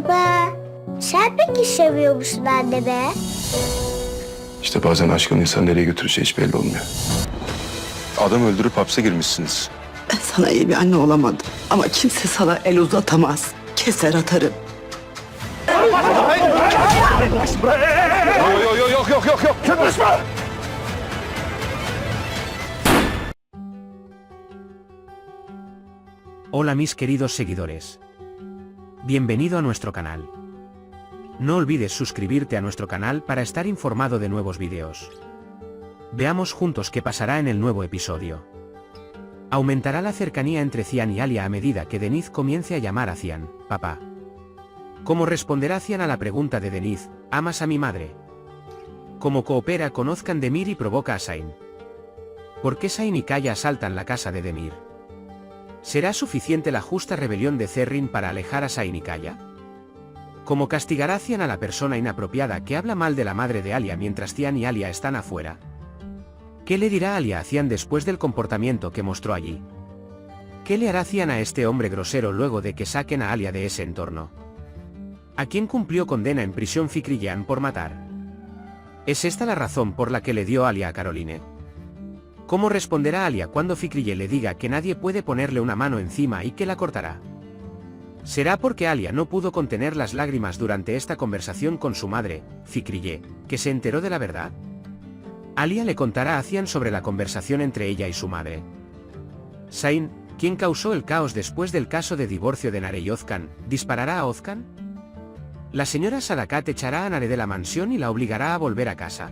Baba, sen peki seviyor musun annemi? İşte bazen aşkın insan nereye götüreceği hiç belli olmuyor. Adam öldürüp hapse girmişsiniz. Ben sana iyi bir anne olamadım. Ama kimse sana el uzatamaz. Keser atarım. Yok. Yaklaşma! Hola mis queridos seguidores. Bienvenido a nuestro canal. No olvides suscribirte a nuestro canal para estar informado de nuevos videos. Veamos juntos qué pasará en el nuevo episodio. Aumentará la cercanía entre Cian y Alia a medida que Denise comience a llamar a Cian, papá. ¿Cómo responderá Cian a la pregunta de Denise, ¿amas a mi madre? ¿Cómo coopera con Ozcan Demir y provoca a Zain? ¿Por qué Zain y Kaya asaltan la casa de Demir? ¿Será suficiente la justa rebelión de Zerrin para alejar a Zain y Kaya? ¿Cómo castigará Cian a la persona inapropiada que habla mal de la madre de Alia mientras Cian y Alia están afuera? ¿Qué le dirá Alia a Cian después del comportamiento que mostró allí? ¿Qué le hará Cian a este hombre grosero luego de que saquen a Alia de ese entorno? ¿A quién cumplió condena en prisión Fikri Jean por matar? ¿Es esta la razón por la que le dio Alia a Caroline? ¿Cómo responderá Alia cuando Fikriye le diga que nadie puede ponerle una mano encima y que la cortará? ¿Será porque Alia no pudo contener las lágrimas durante esta conversación con su madre, Fikriye, que se enteró de la verdad? Alia le contará a Cian sobre la conversación entre ella y su madre. Zain, quien causó el caos después del caso de divorcio de Nare y Ozcan, ¿disparará a Ozcan? La señora Sadakat echará a Nare de la mansión y la obligará a volver a casa.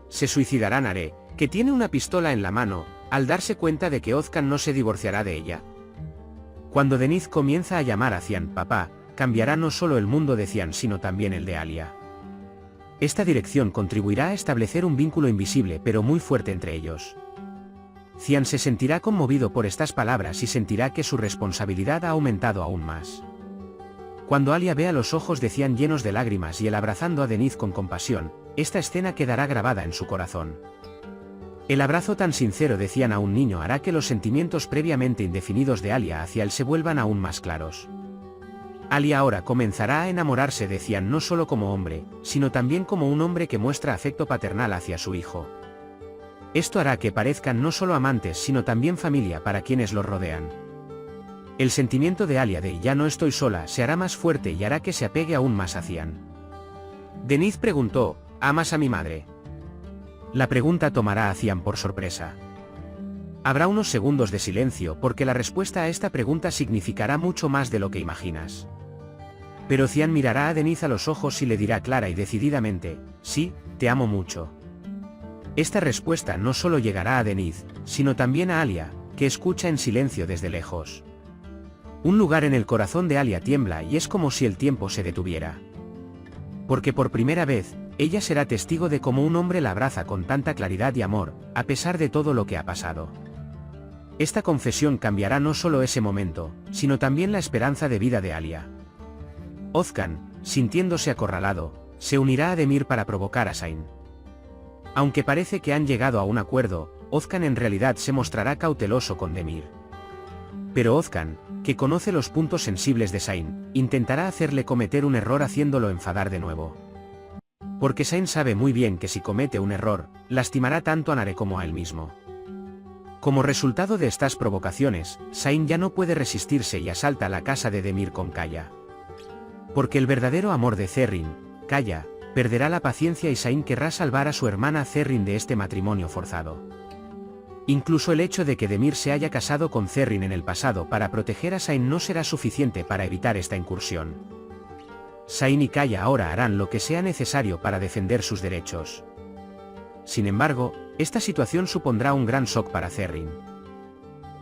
¿Se suicidará Nare, que tiene una pistola en la mano, al darse cuenta de que Ozcan no se divorciará de ella? Cuando Denise comienza a llamar a Cian papá, cambiará no solo el mundo de Cian sino también el de Alia. Esta dirección contribuirá a establecer un vínculo invisible pero muy fuerte entre ellos. Cian se sentirá conmovido por estas palabras y sentirá que su responsabilidad ha aumentado aún más. Cuando Alia vea los ojos de Cian llenos de lágrimas y él abrazando a Denise con compasión, esta escena quedará grabada en su corazón. El abrazo tan sincero de Cian a un niño hará que los sentimientos previamente indefinidos de Alia hacia él se vuelvan aún más claros. Alia ahora comenzará a enamorarse de Cian no solo como hombre, sino también como un hombre que muestra afecto paternal hacia su hijo. Esto hará que parezcan no solo amantes sino también familia para quienes los rodean. El sentimiento de Alia de ya no estoy sola se hará más fuerte y hará que se apegue aún más a Cian. Denise preguntó, ¿amas a mi madre? La pregunta tomará a Cian por sorpresa. Habrá unos segundos de silencio porque la respuesta a esta pregunta significará mucho más de lo que imaginas. Pero Cian mirará a Denise a los ojos y le dirá clara y decididamente, sí, te amo mucho. Esta respuesta no solo llegará a Denise, sino también a Alia, que escucha en silencio desde lejos. Un lugar en el corazón de Alia tiembla y es como si el tiempo se detuviera. Porque por primera vez, ella será testigo de cómo un hombre la abraza con tanta claridad y amor, a pesar de todo lo que ha pasado. Esta confesión cambiará no solo ese momento, sino también la esperanza de vida de Alia. Ozcan, sintiéndose acorralado, se unirá a Demir para provocar a Zain. Aunque parece que han llegado a un acuerdo, Ozcan en realidad se mostrará cauteloso con Demir. Pero Ozcan, que conoce los puntos sensibles de Zain, intentará hacerle cometer un error haciéndolo enfadar de nuevo. Porque Zain sabe muy bien que si comete un error, lastimará tanto a Nare como a él mismo. Como resultado de estas provocaciones, Zain ya no puede resistirse y asalta la casa de Demir con Kaya. Porque el verdadero amor de Zerrin, Kaya, perderá la paciencia y Zain querrá salvar a su hermana Zerrin de este matrimonio forzado. Incluso el hecho de que Demir se haya casado con Zerrin en el pasado para proteger a Zain no será suficiente para evitar esta incursión. Zain y Kaya ahora harán lo que sea necesario para defender sus derechos. Sin embargo, esta situación supondrá un gran shock para Zerrin.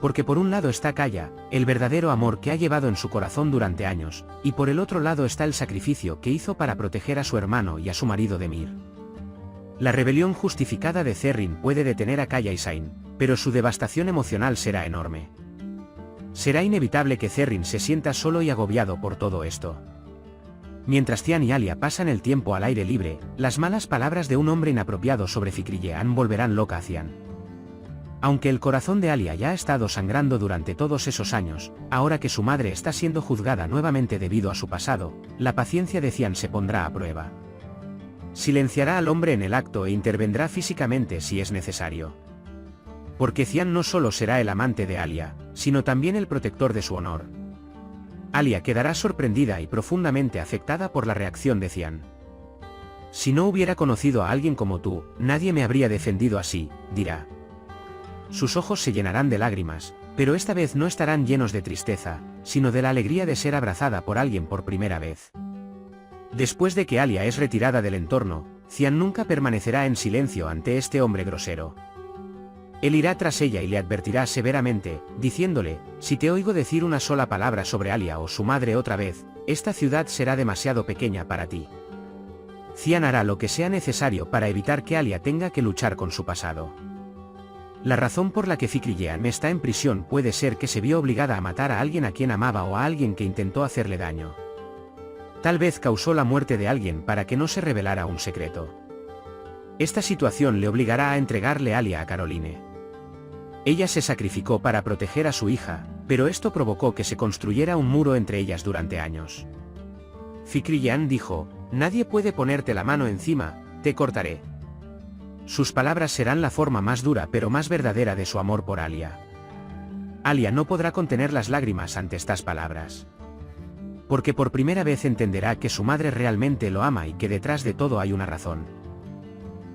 Porque por un lado está Kaya, el verdadero amor que ha llevado en su corazón durante años, y por el otro lado está el sacrificio que hizo para proteger a su hermano y a su marido Demir. La rebelión justificada de Zerrin puede detener a Kaya y Zain, pero su devastación emocional será enorme. Será inevitable que Zerrin se sienta solo y agobiado por todo esto. Mientras Cian y Alia pasan el tiempo al aire libre, las malas palabras de un hombre inapropiado sobre Fikri Jean volverán loca a Cian. Aunque el corazón de Alia ya ha estado sangrando durante todos esos años, ahora que su madre está siendo juzgada nuevamente debido a su pasado, la paciencia de Cian se pondrá a prueba. Silenciará al hombre en el acto e intervendrá físicamente si es necesario. Porque Cian no solo será el amante de Alia, sino también el protector de su honor. Alia quedará sorprendida y profundamente afectada por la reacción de Cian. Si no hubiera conocido a alguien como tú, nadie me habría defendido así, dirá. Sus ojos se llenarán de lágrimas, pero esta vez no estarán llenos de tristeza, sino de la alegría de ser abrazada por alguien por primera vez. Después de que Alia es retirada del entorno, Cian nunca permanecerá en silencio ante este hombre grosero. Él irá tras ella y le advertirá severamente, diciéndole, si te oigo decir una sola palabra sobre Alia o su madre otra vez, esta ciudad será demasiado pequeña para ti. Cian hará lo que sea necesario para evitar que Alia tenga que luchar con su pasado. La razón por la que Fikri Jean está en prisión puede ser que se vio obligada a matar a alguien a quien amaba o a alguien que intentó hacerle daño. Tal vez causó la muerte de alguien para que no se revelara un secreto. Esta situación le obligará a entregarle Alia a Caroline. Ella se sacrificó para proteger a su hija, pero esto provocó que se construyera un muro entre ellas durante años. Fikri Jean dijo, nadie puede ponerte la mano encima, te cortaré. Sus palabras serán la forma más dura pero más verdadera de su amor por Alia. Alia no podrá contener las lágrimas ante estas palabras. Porque por primera vez entenderá que su madre realmente lo ama y que detrás de todo hay una razón.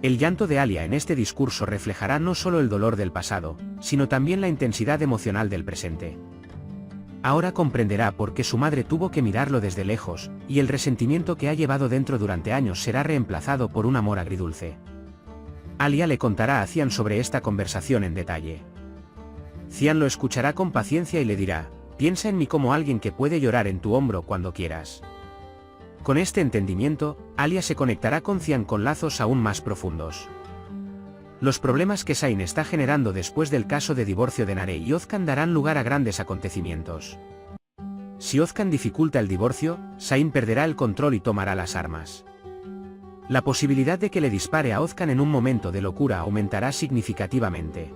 El llanto de Alia en este discurso reflejará no solo el dolor del pasado, sino también la intensidad emocional del presente. Ahora comprenderá por qué su madre tuvo que mirarlo desde lejos, y el resentimiento que ha llevado dentro durante años será reemplazado por un amor agridulce. Alia le contará a Cian sobre esta conversación en detalle. Cian lo escuchará con paciencia y le dirá, piensa en mí como alguien que puede llorar en tu hombro cuando quieras. Con este entendimiento, Alia se conectará con Cian con lazos aún más profundos. Los problemas que Sain está generando después del caso de divorcio de Nare y Ozcan darán lugar a grandes acontecimientos. Si Ozcan dificulta el divorcio, Sain perderá el control y tomará las armas. La posibilidad de que le dispare a Ozcan en un momento de locura aumentará significativamente.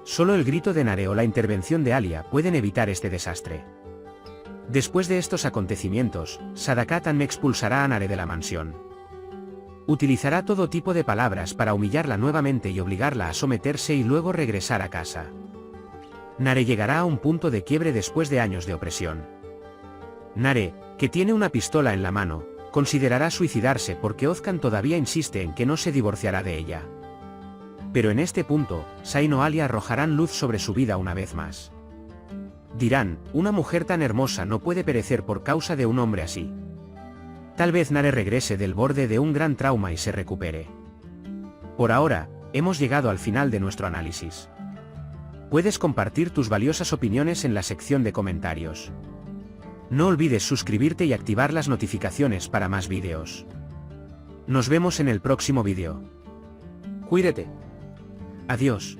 Solo el grito de Nare o la intervención de Alia pueden evitar este desastre. Después de estos acontecimientos, Sadakatan expulsará a Nare de la mansión. Utilizará todo tipo de palabras para humillarla nuevamente y obligarla a someterse y luego regresar a casa. Nare llegará a un punto de quiebre después de años de opresión. Nare, que tiene una pistola en la mano, considerará suicidarse porque Ozcan todavía insiste en que no se divorciará de ella. Pero en este punto, Sain o Alia arrojarán luz sobre su vida una vez más. Dirán, una mujer tan hermosa no puede perecer por causa de un hombre así. Tal vez Nare regrese del borde de un gran trauma y se recupere. Por ahora, hemos llegado al final de nuestro análisis. Puedes compartir tus valiosas opiniones en la sección de comentarios. No olvides suscribirte y activar las notificaciones para más vídeos. Nos vemos en el próximo vídeo. Cuídate. Adiós.